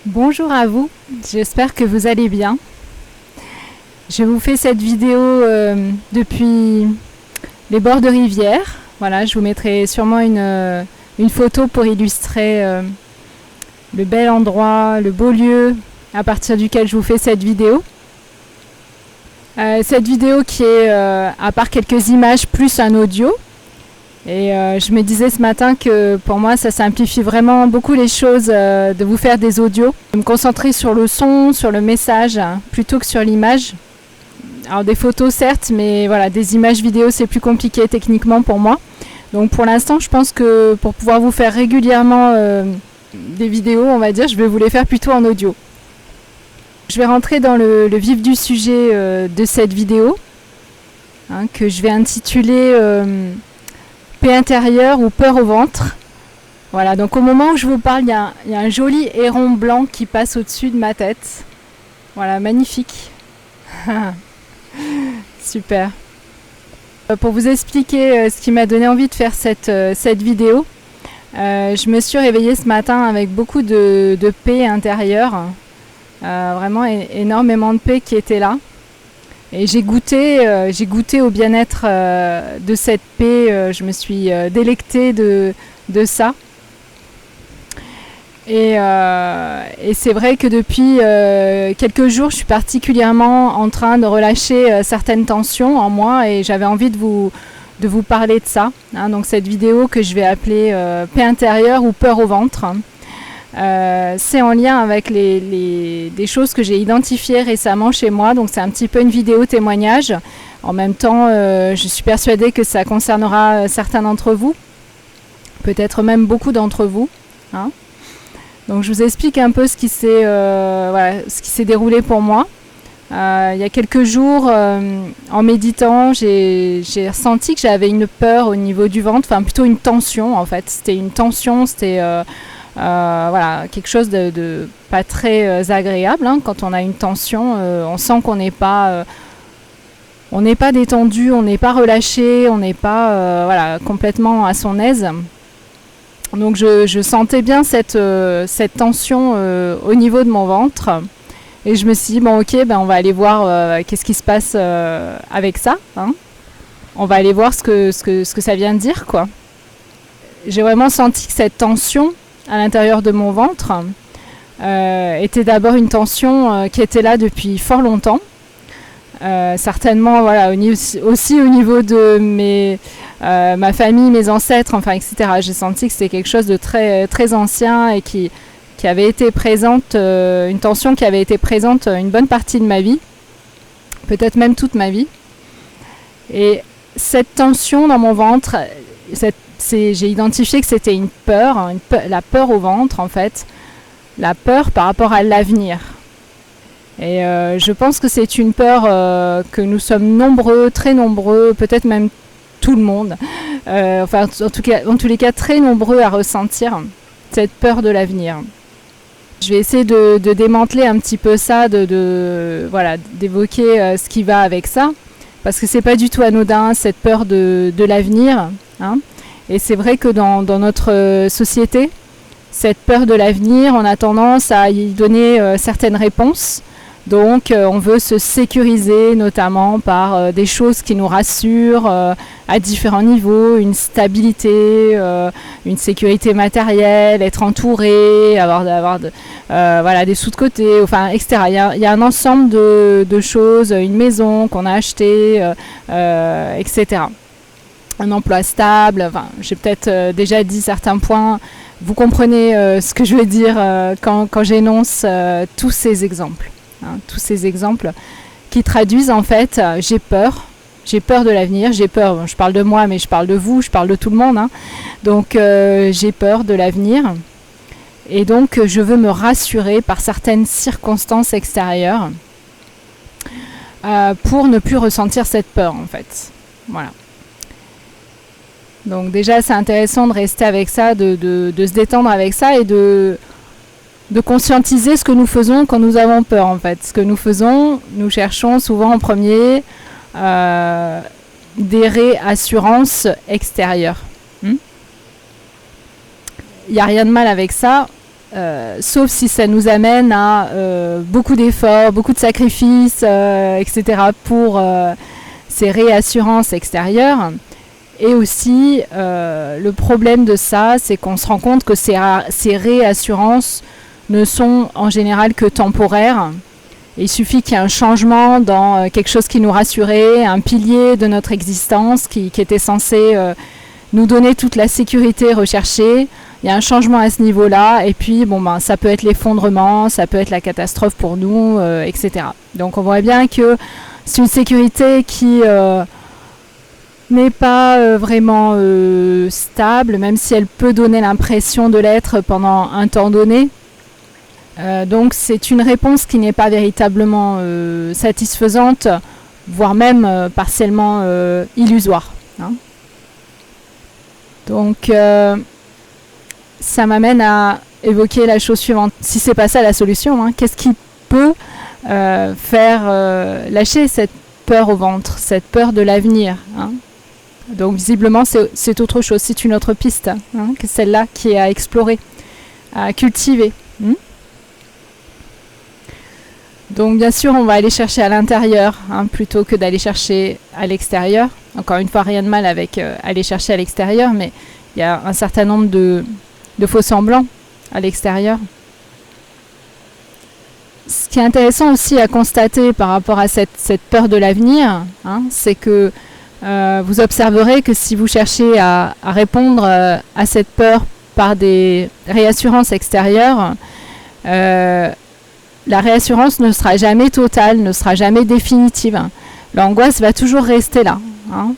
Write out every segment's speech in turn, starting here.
Bonjour à vous, j'espère que vous allez bien. Je vous fais cette vidéo depuis les bords de rivière. Voilà, je vous mettrai sûrement une photo pour illustrer le bel endroit, le beau lieu à partir duquel je vous fais cette vidéo. Cette vidéo qui est, à part quelques images, plus un audio. Et je me disais ce matin que pour moi ça simplifie vraiment beaucoup les choses de vous faire des audios. De me concentrer sur le son, sur le message, plutôt que sur l'image. Alors des photos certes, mais voilà, des images vidéo c'est plus compliqué techniquement pour moi. Donc pour l'instant je pense que pour pouvoir vous faire régulièrement des vidéos, on va dire, je vais vous les faire plutôt en audio. Je vais rentrer dans le vif du sujet de cette vidéo, que je vais intituler paix intérieure ou peur au ventre. Voilà, donc au moment où je vous parle, il y a un joli héron blanc qui passe au-dessus de ma tête. Voilà, magnifique. Super. Pour vous expliquer ce qui m'a donné envie de faire cette vidéo, je me suis réveillée ce matin avec beaucoup de paix intérieure. Vraiment énormément de paix qui était là. Et j'ai goûté au bien-être de cette paix, je me suis délectée de ça. Et c'est vrai que depuis quelques jours, je suis particulièrement en train de relâcher certaines tensions en moi et j'avais envie de vous parler de ça. Donc cette vidéo que je vais appeler paix intérieure ou peur au ventre. C'est en lien avec des choses que j'ai identifiées récemment chez moi, donc c'est un petit peu une vidéo témoignage. En même temps, je suis persuadée que ça concernera certains d'entre vous, peut-être même beaucoup d'entre vous. Donc je vous explique un peu ce qui s'est déroulé pour moi. Il y a quelques jours, en méditant, j'ai ressenti que j'avais une peur au niveau du ventre, enfin plutôt une tension en fait. C'était une tension, c'était quelque chose de pas très agréable. Quand on a une tension, on sent qu'on n'est pas détendu, on n'est pas relâché, on n'est pas complètement à son aise. Donc je sentais bien cette tension au niveau de mon ventre et je me suis dit bon ok, on va aller voir qu'est-ce qui se passe avec ça. On va aller voir ce que ça vient de dire quoi. J'ai vraiment senti que cette tension à l'intérieur de mon ventre était d'abord une tension qui était là depuis fort longtemps. Certainement aussi au niveau de ma famille, mes ancêtres, etc. J'ai senti que c'était quelque chose de très, très ancien et qui avait été présente, une tension qui avait été présente une bonne partie de ma vie, peut-être même toute ma vie. Et cette tension dans mon ventre, j'ai identifié que c'était une peur, la peur au ventre en fait, la peur par rapport à l'avenir. Et je pense que c'est une peur que nous sommes nombreux, très nombreux, peut-être même tout le monde, en tous les cas très nombreux à ressentir cette peur de l'avenir. Je vais essayer de démanteler un petit peu ça, d'évoquer ce qui va avec ça, parce que c'est pas du tout anodin cette peur de l'avenir. Et c'est vrai que dans notre société, cette peur de l'avenir, on a tendance à y donner certaines réponses. Donc on veut se sécuriser notamment par des choses qui nous rassurent à différents niveaux, une stabilité, une sécurité matérielle, être entouré, avoir des sous de côté, etc. Il y a un ensemble de choses, une maison qu'on a achetée, etc. Un emploi stable, j'ai peut-être déjà dit certains points. Vous comprenez ce que je veux dire quand j'énonce tous ces exemples. Tous ces exemples qui traduisent en fait j'ai peur de l'avenir, j'ai peur, je parle de moi mais je parle de vous, je parle de tout le monde, donc j'ai peur de l'avenir et donc je veux me rassurer par certaines circonstances extérieures pour ne plus ressentir cette peur en fait. Voilà. Donc déjà c'est intéressant de rester avec ça, de se détendre avec ça et de conscientiser ce que nous faisons quand nous avons peur en fait. Ce que nous faisons, nous cherchons souvent en premier des réassurances extérieures. Il n'y a rien de mal avec ça, sauf si ça nous amène à beaucoup d'efforts, beaucoup de sacrifices, etc. pour ces réassurances extérieures. Et aussi, le problème de ça, c'est qu'on se rend compte que ces réassurances ne sont en général que temporaires. Il suffit qu'il y ait un changement dans quelque chose qui nous rassurait, un pilier de notre existence qui était censé nous donner toute la sécurité recherchée. Il y a un changement à ce niveau-là, et puis ça peut être l'effondrement, ça peut être la catastrophe pour nous, etc. Donc on voit bien que c'est une sécurité qui n'est pas vraiment stable, même si elle peut donner l'impression de l'être pendant un temps donné. Donc c'est une réponse qui n'est pas véritablement satisfaisante, voire même partiellement illusoire. Hein. Donc ça m'amène à évoquer la chose suivante. Si c'est pas ça la solution, hein, qu'est-ce qui peut faire lâcher cette peur au ventre, cette peur de l'avenir, hein. Donc visiblement c'est autre chose, c'est une autre piste, hein, que celle-là qui est à explorer, à cultiver. Donc bien sûr on va aller chercher à l'intérieur, hein, plutôt que d'aller chercher à l'extérieur. Encore une fois, rien de mal avec aller chercher à l'extérieur, mais il y a un certain nombre de faux semblants à l'extérieur. Ce qui est intéressant aussi à constater par rapport à cette peur de l'avenir, hein, c'est que vous observerez que si vous cherchez à répondre à cette peur par des réassurances extérieures, la réassurance ne sera jamais totale, ne sera jamais définitive. L'angoisse va toujours rester là. Hein.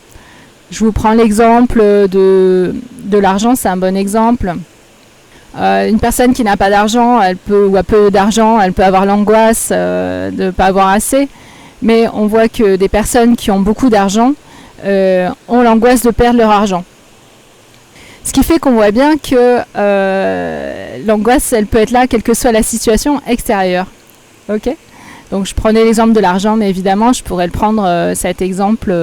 Je vous prends l'exemple de l'argent, c'est un bon exemple. Une personne qui n'a pas d'argent, ou a peu d'argent, elle peut avoir l'angoisse de ne pas avoir assez. Mais on voit que des personnes qui ont beaucoup d'argent ont l'angoisse de perdre leur argent. Ce qui fait qu'on voit bien que l'angoisse, elle peut être là, quelle que soit la situation extérieure. Ok ? Donc je prenais l'exemple de l'argent, mais évidemment, je pourrais le prendre, cet exemple,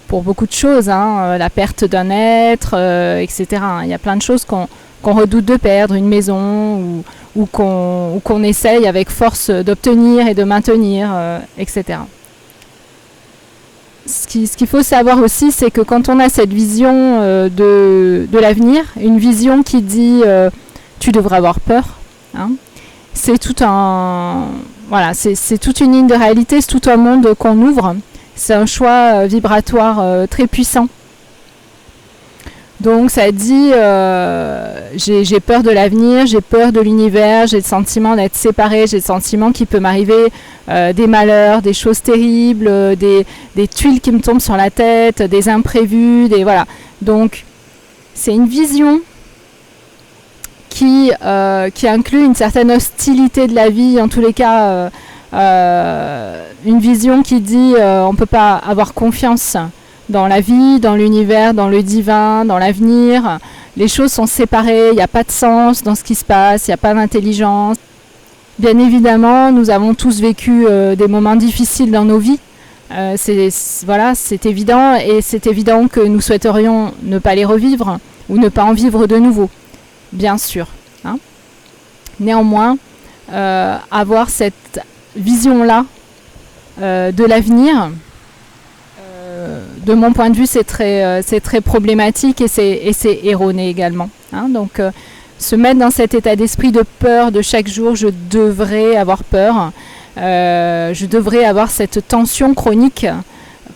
pour beaucoup de choses. Hein, la perte d'un être, etc. Il y a plein de choses qu'on redoute de perdre, une maison, ou qu'on essaye avec force d'obtenir et de maintenir, etc. Ce qu'il faut savoir aussi, c'est que quand on a cette vision de l'avenir, une vision qui dit tu devrais avoir peur, hein, c'est toute une ligne de réalité, c'est tout un monde qu'on ouvre. C'est un choix vibratoire très puissant. Donc ça dit j'ai peur de l'avenir, j'ai peur de l'univers, j'ai le sentiment d'être séparé, j'ai le sentiment qu'il peut m'arriver des malheurs, des choses terribles, des tuiles qui me tombent sur la tête, des imprévus, voilà. Donc c'est une vision qui inclut une certaine hostilité de la vie, en tous les cas une vision qui dit on ne peut pas avoir confiance dans la vie, dans l'univers, dans le divin, dans l'avenir. Les choses sont séparées, il n'y a pas de sens dans ce qui se passe, il n'y a pas d'intelligence. Bien évidemment, nous avons tous vécu des moments difficiles dans nos vies. C'est évident, et c'est évident que nous souhaiterions ne pas les revivre ou ne pas en vivre de nouveau, bien sûr. Hein. Néanmoins, avoir cette vision-là de l'avenir, de mon point de vue, c'est très problématique, et c'est erroné également. Hein. Donc, se mettre dans cet état d'esprit de peur de chaque jour, je devrais avoir peur, je devrais avoir cette tension chronique,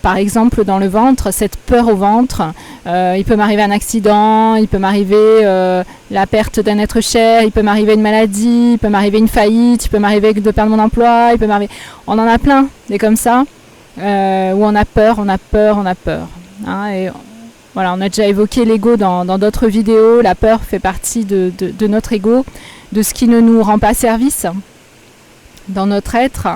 par exemple dans le ventre, cette peur au ventre. Il peut m'arriver un accident, il peut m'arriver la perte d'un être cher, il peut m'arriver une maladie, il peut m'arriver une faillite, il peut m'arriver de perdre mon emploi, on en a plein, des comme ça. Où on a peur. Hein, et voilà, on a déjà évoqué l'ego dans d'autres vidéos. La peur fait partie de notre ego, de ce qui ne nous rend pas service dans notre être.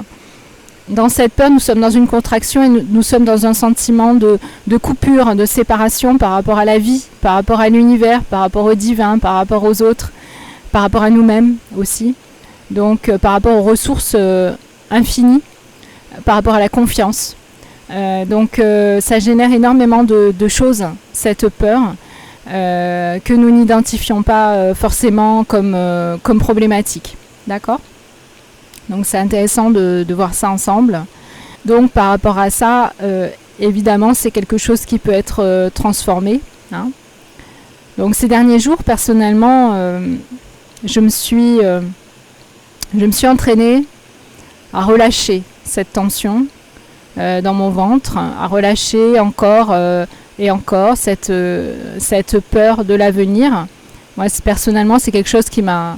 Dans cette peur, nous sommes dans une contraction, et nous sommes dans un sentiment de coupure, de séparation par rapport à la vie, par rapport à l'univers, par rapport au divin, par rapport aux autres, par rapport à nous-mêmes aussi. Donc par rapport aux ressources infinies, par rapport à la confiance. Donc ça génère énormément de choses, cette peur. que nous n'identifions pas forcément comme problématique. D'accord ? Donc c'est intéressant de voir ça ensemble. Donc par rapport à ça, évidemment, c'est quelque chose qui peut être transformé. Hein. Donc ces derniers jours, personnellement, je me suis entraînée à relâcher cette tension dans mon ventre, à relâcher encore et encore cette peur de l'avenir. Moi, personnellement, c'est quelque chose qui m'a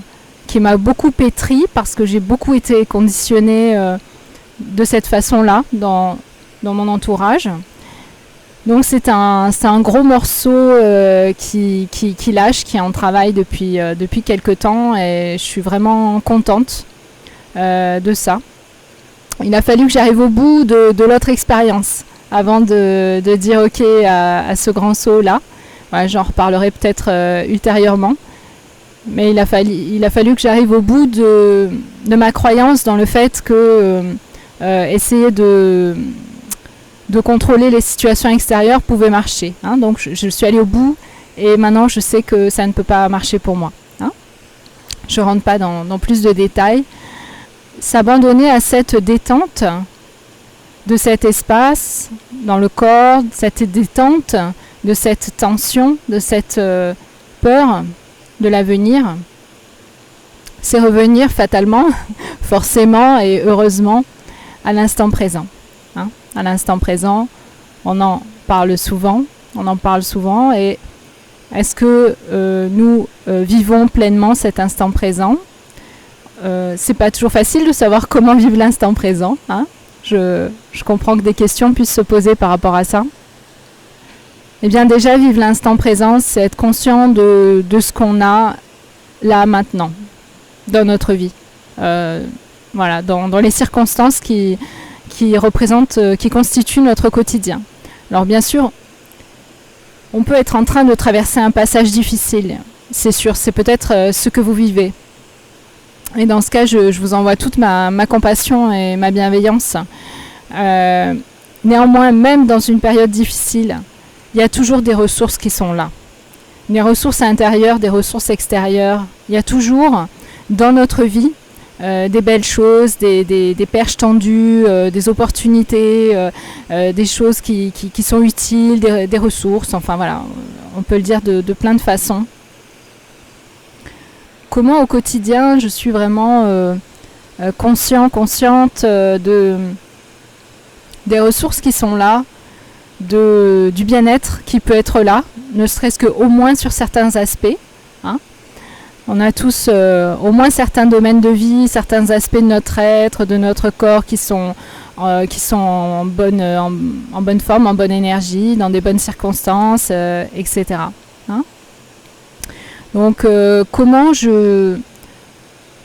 beaucoup pétri parce que j'ai beaucoup été conditionnée de cette façon-là dans mon entourage. Donc c'est un gros morceau qui lâche, qui est en travail depuis quelque temps et je suis vraiment contente de ça. Il a fallu que j'arrive au bout de l'autre expérience avant de dire ok à ce grand saut-là. Ouais, j'en reparlerai peut-être ultérieurement. Mais il a fallu que j'arrive au bout de ma croyance dans le fait que essayer de contrôler les situations extérieures pouvait marcher. Hein. Donc je suis allée au bout et maintenant je sais que ça ne peut pas marcher pour moi. Hein. Je ne rentre pas dans plus de détails. S'abandonner à cette détente de cet espace dans le corps, cette détente de cette tension, de cette peur de l'avenir, c'est revenir fatalement, forcément et heureusement à l'instant présent. Hein. À l'instant présent, on en parle souvent et est-ce que nous vivons pleinement cet instant présent ? C'est pas toujours facile de savoir comment vivre l'instant présent. Hein. Je comprends que des questions puissent se poser par rapport à ça. Eh bien déjà, vivre l'instant présent, c'est être conscient de ce qu'on a là maintenant, dans notre vie. Voilà, dans les circonstances qui constituent notre quotidien. Alors bien sûr, on peut être en train de traverser un passage difficile. C'est sûr, c'est peut-être ce que vous vivez. Et dans ce cas, je vous envoie toute ma compassion et ma bienveillance. Néanmoins, même dans une période difficile, il y a toujours des ressources qui sont là. Des ressources intérieures, des ressources extérieures. Il y a toujours dans notre vie des belles choses, des perches tendues, des opportunités, des choses qui sont utiles, des ressources. Enfin voilà, on peut le dire de plein de façons. Comment au quotidien je suis vraiment consciente des ressources qui sont là, du bien-être qui peut être là, ne serait-ce qu'au moins sur certains aspects. Hein. On a tous au moins certains domaines de vie, certains aspects de notre être, de notre corps qui sont en bonne forme, en bonne énergie, dans des bonnes circonstances, etc. Hein. Donc comment je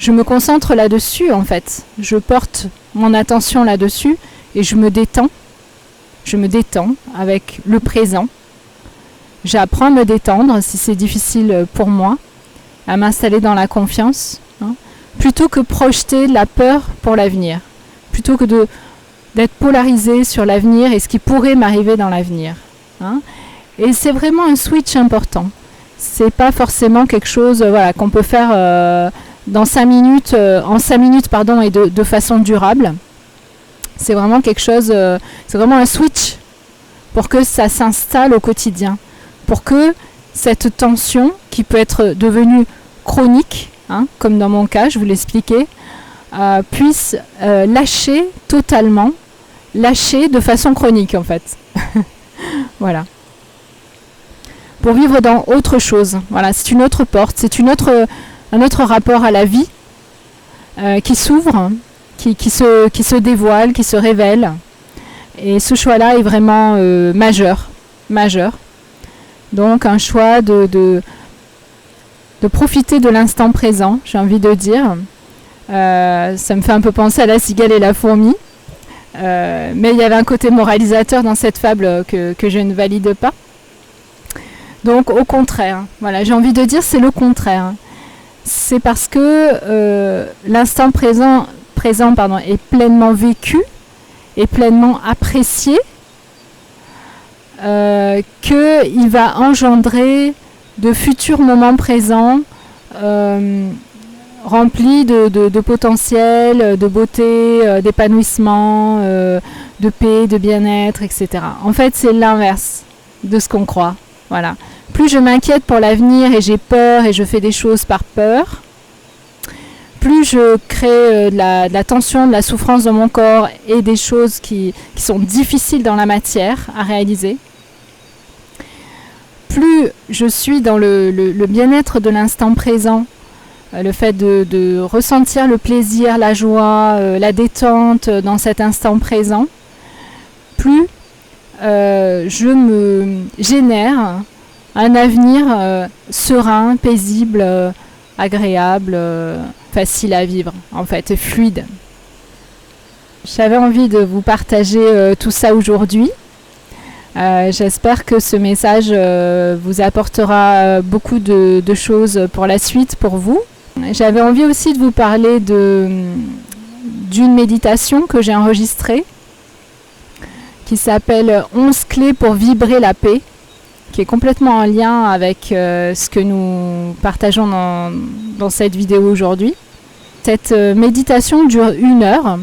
me concentre là-dessus en fait. Je porte mon attention là-dessus et je me détends. Je me détends avec le présent. J'apprends à me détendre si c'est difficile pour moi, à m'installer dans la confiance, hein, plutôt que projeter de la peur pour l'avenir, plutôt que d'être polarisé sur l'avenir et ce qui pourrait m'arriver dans l'avenir. Hein. Et c'est vraiment un switch important. C'est pas forcément quelque chose qu'on peut faire en 5 minutes et de façon durable. C'est vraiment quelque chose, c'est vraiment un switch pour que ça s'installe au quotidien, pour que cette tension qui peut être devenue chronique, hein, comme dans mon cas, je vous l'expliquais, puisse lâcher totalement, lâcher de façon chronique en fait. Voilà. Pour vivre dans autre chose. Voilà, c'est une autre porte, c'est un autre rapport à la vie qui s'ouvre, qui se dévoile, qui se révèle. Et ce choix-là est vraiment majeur. Donc un choix de profiter de l'instant présent, j'ai envie de dire. Ça me fait un peu penser à la cigale et la fourmi. Mais il y avait un côté moralisateur dans cette fable que je ne valide pas. Donc au contraire, voilà, j'ai envie de dire c'est le contraire. C'est parce que l'instant présent est pleinement vécu et pleinement apprécié qu'il va engendrer de futurs moments présents remplis de potentiel, de beauté, d'épanouissement, de paix, de bien-être, etc. En fait, c'est l'inverse de ce qu'on croit. Voilà. Plus je m'inquiète pour l'avenir et j'ai peur et je fais des choses par peur, plus je crée de la tension, de la souffrance dans mon corps et des choses qui sont difficiles dans la matière à réaliser, plus je suis dans le bien-être de l'instant présent, le fait de ressentir le plaisir, la joie, la détente dans cet instant présent, plus je me génère un avenir serein, paisible, agréable, facile à vivre, en fait, fluide. J'avais envie de vous partager tout ça aujourd'hui. J'espère que ce message vous apportera beaucoup de choses pour la suite pour vous. J'avais envie aussi de vous parler d'une méditation que j'ai enregistrée qui s'appelle 11 clés pour vibrer la paix, qui est complètement en lien avec ce que nous partageons dans cette vidéo aujourd'hui. Cette méditation dure 1 heure.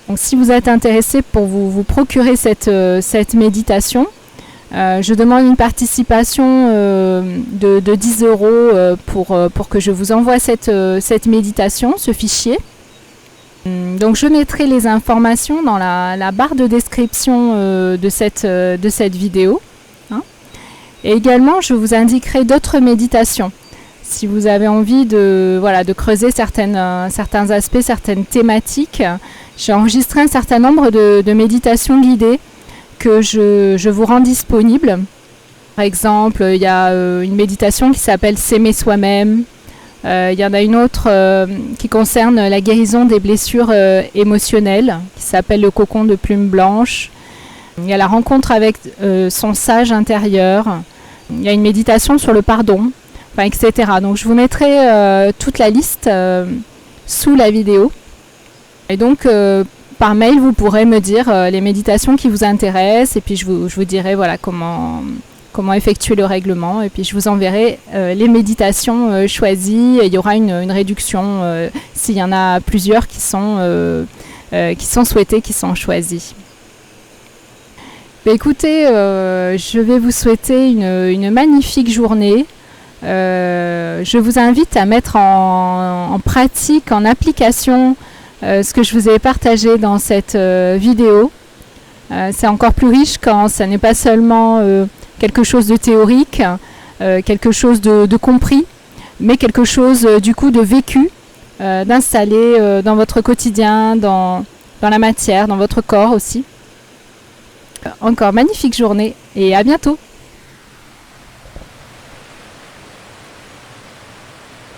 Donc si vous êtes intéressé pour vous procurer cette méditation, je demande une participation de 10 € pour que je vous envoie cette méditation, ce fichier. Donc je mettrai les informations dans la barre de description de cette vidéo. Hein. Et également, je vous indiquerai d'autres méditations. Si vous avez envie de creuser certains aspects, certaines thématiques, j'ai enregistré un certain nombre de méditations guidées que je vous rends disponibles. Par exemple, il y a une méditation qui s'appelle S'aimer soi-même. Il y en a une autre qui concerne la guérison des blessures émotionnelles, qui s'appelle le cocon de plume blanche. Il y a la rencontre avec son sage intérieur. Il y a une méditation sur le pardon, etc. Donc je vous mettrai toute la liste sous la vidéo. Et donc par mail, vous pourrez me dire les méditations qui vous intéressent et puis je vous dirai comment effectuer le règlement et puis je vous enverrai les méditations choisies. Et il y aura une réduction s'il y en a plusieurs qui sont souhaitées, qui sont choisies. Écoutez, je vais vous souhaiter une magnifique journée. Je vous invite à mettre en pratique, en application ce que je vous ai partagé dans cette vidéo. C'est encore plus riche quand ça n'est pas seulement quelque chose de théorique, quelque chose de compris, mais quelque chose du coup de vécu, d'installer dans votre quotidien, dans la matière, dans votre corps aussi. Encore magnifique journée et à bientôt.